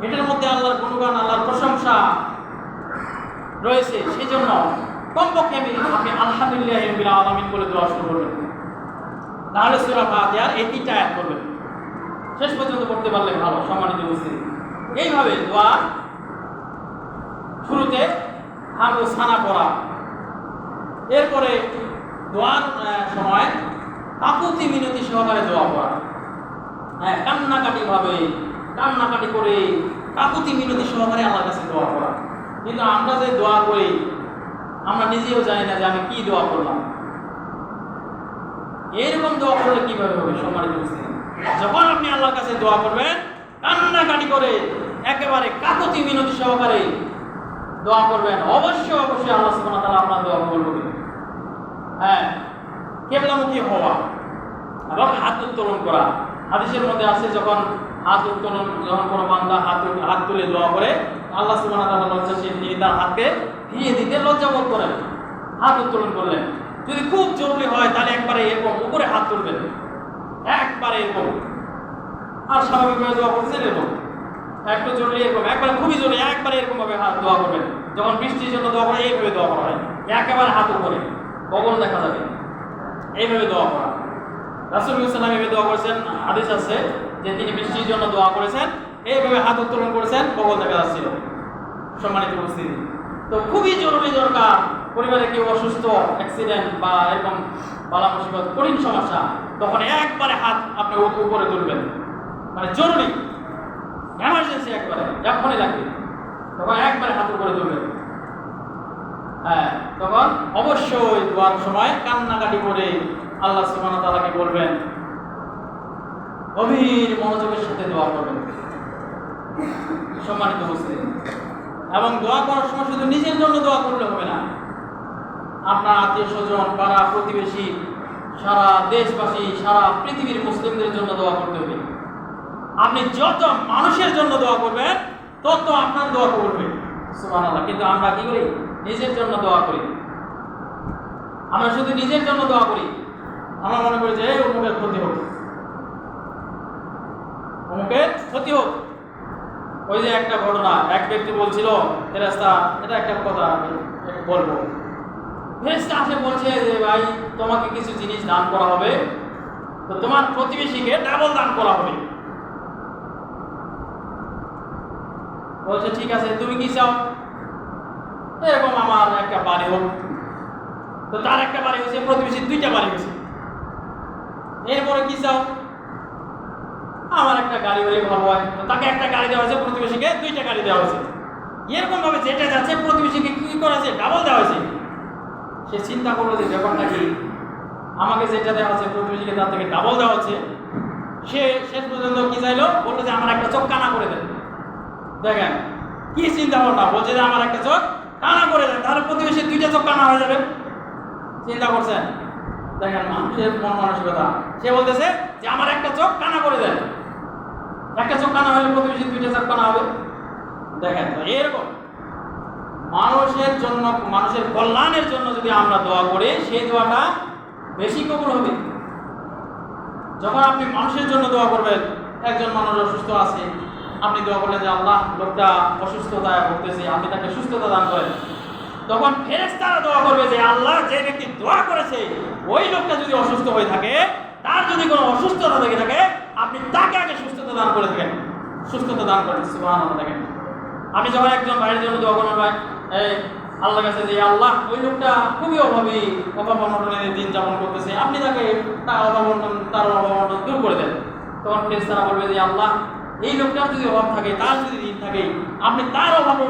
এটার মধ্যে আল্লাহর গুণগান, আল্লাহর প্রশংসা রয়েছে। সেই জন্য কমপক্ষে আপনি আলহামদুলিল্লাহ রাব্বিল আলামিন বলে দোয়া শুরু করবেন। তাহলে সূরা ফাতিহার এই 3টা আয়াত করবেন, শেষ পর্যন্ত পড়তে পারলে ভালো। সম্মানিত উপস্থিতি, এইভাবে দোয়া শুরুতে হামদ সানা পড়া, এরপরে দোয়ার সময় কাকুতি মিনতি সহকারে দোয়া পড়া। হ্যাঁ, কান্নাকাটি করে কাকুতি মিনতি সহকারে আল্লাহর কাছে দোয়া করা। কিন্তু আমরা যে দোয়া করি আমরা নিজেও জানি না যে আমি কি দোয়া করলাম। এরকম দোয়া করলে কিভাবে হবে? সম্মানিত উপস্থিতি, যখন আপনি আল্লাহর কাছে দোয়া করবেন কান্নাকাটি করে একেবারে কাকুতি মিনতি সহকারে দোয়া করবেন, অবশ্যই আল্লাহ সুবহানাহু ওয়া তাআলা আপনার দোয়া কবুল করবেন। হ্যাঁ, কিবলামুখী হওয়া এবং হাত উত্তোলন করা। হাদিসের মধ্যে আছে যখন কোনো বান্দা হাত তুলে দোয়া করে আল্লাহ সুবহানাহু ওয়া তাআলা লজ্জাশীল, তিনি তার হাতকে ফিরিয়ে দিতে লজ্জা বোধ করেন। হাত উত্তোলন করলেন, যদি খুব জরুরি হয় তাহলে একবারে এরকম উপরে হাত তুলবেন, একবারে এরকম। আর স্বাভাবিকভাবে দোয়া করছেন এরকম, একটু জরুরি এরকম, একবারে খুবই জরুরি একবারে এরকম ভাবে হাত দোয়া করবেন। যখন বৃষ্টির জন্য দোয়া করে এইভাবে দোয়া করা হয়, একেবারে হাত উপরে, বগল দেখা যাবে, এইভাবে দোয়া করা। রাসূল সাল্লাল্লাহু আলাইহি ওয়াসাল্লাম এইভাবে দোয়া করেছেন। হাদিস আছে যে তিনি বৃষ্টির জন্য দোয়া করেছেন, এইভাবে হাত উত্তোলন করেছেন, বগল দেখা যাচ্ছিল। সম্মানিত উপস্থিতি, তো খুবই জরুরি দরকার, পরিবারে কেউ অসুস্থ, অ্যাক্সিডেন্ট বা এরকম বালা মুসিবত, কঠিন সমস্যা, তখন একবারে হাত আপনি উপরে তুলবেন, মানে জরুরি এমার্জেন্সি, একবারে এখনই লাগবে, তখন একবারে হাত উপরে তুলবেন। হ্যাঁ, তখন অবশ্যই দোয়ার সময় কান্নাকাটি করে আল্লাহ সুবহানাহু ওয়া তাআলাকে বলবেন, গভীর মনোযোগের সাথে দোয়া করবেন। সম্মানিত উপস্থিতি, এবং দোয়া করার সময় শুধু নিজের জন্য দোয়া করলে হবে না, আপনার আত্মীয় স্বজন, পাড়া প্রতিবেশী, সারা দেশবাসী, সারা পৃথিবীর মুসলিমদের জন্য দোয়া করতে হবে। আপনি যত মানুষের জন্য দোয়া করবেন তত আপনার দোয়া করবে। সুবহানাল্লাহ। কিন্তু আমরা কি করি? নিজের জন্য দোয়া করি। আমরা শুধু নিজের জন্য দোয়া করি। আমরা মনে করি যে অমুকের ক্ষতি হোক, অমুকের ক্ষতি হোক। ওই যে একটা ঘটনা, এক ব্যক্তি বলছিল, ফেরেশতা, এটা একটা কথা আমি বলবো, ফেরেশতা আসে বলছে যে ভাই তোমাকে কিছু জিনিস দান করা হবে, তো তোমার প্রতিবেশীকে ডাবল দান করা হবে। বলছে ঠিক আছে, তুমি কি চাও? এরকম আমার একটা বাড়ি হোক, তো তার একটা বাড়ি হয়েছে, প্রতিবেশীর 2টা বাড়ি হয়েছে। এরপরে কি চাও? আমার একটা গাড়ি হলে ভালো হয়, তো তাকে একটা গাড়ি দেওয়া হয়েছে, প্রতিবেশীকে 2টা গাড়ি দেওয়া হয়েছে। এরকম ভাবে যেটা যাচ্ছে প্রতিবেশীকে কি করা হয়েছে? ডাবল দেওয়া হয়েছে। সে চিন্তা করলো যে ব্যাপারটা কি, আমাকে যেটা দেওয়া হচ্ছে প্রতিবেশীকে তার থেকে ডাবল দেওয়া হচ্ছে। সে শেষ পর্যন্ত কি চাইলো? বললো যে আমার একটা চোখ কানা করে দেন। দেখেন কি চিন্তা ভাবনা, বলছে যে আমার একটা চোখ কানা করে দেন, তাহলে প্রতিবেশীর 2টা চোখ কানা হয়ে যাবে। চিন্তা করছেন? দেখেন মানুষের মন মানসিকতা। সে বলতেছে যে আমার একটা চোখ কানা করে দেন, একটা চোখ কানা হলে প্রতিবেশীর 2টা চোখ কানা হবে। দেখেন এরকম মানুষের জন্য, মানুষের কল্যাণের জন্য যদি আমরা দোয়া করি, সেই দোয়াটা বেশি কবুল হবে। যখন আপনি মানুষের জন্য দোয়া করবেন, একজন মানুষ অসুস্থ আছে, আপনি দোয়া করলেন যে আল্লাহ লোকটা অসুস্থতায় ভুগতেছে, আপনি তাকে সুস্থতা দান করেন, তখন ফেরেশতারা দোয়া করবে যে আল্লাহ যে ব্যক্তি দোয়া করেছে ওই লোকটা যদি অসুস্থ হয়ে থাকে, তার যদি কোনো অসুস্থতা থেকে থাকে, আপনি তাকে আগে সুস্থতা দান করে থাকেন, সুস্থতা দান করেন। সুবহানাল্লাহ। দেখেন আপনি যখন একজন ভাইয়ের জন্য দোয়া করবেন, ভাই এই আল্লাহর কাছে যে আল্লাহ ওই লোকটা খুবই অভাবী, অভাব অনটনের দিন যাপন করতেছে, আপনি তাকে তার অভাব অনটন দূর করে দেন, তখন ফেরেশতারা বলবে যে আল্লাহ এই লোকটার যদি অভাব থাকে, তার যদি দিন থাকে, আপনি তার অভাব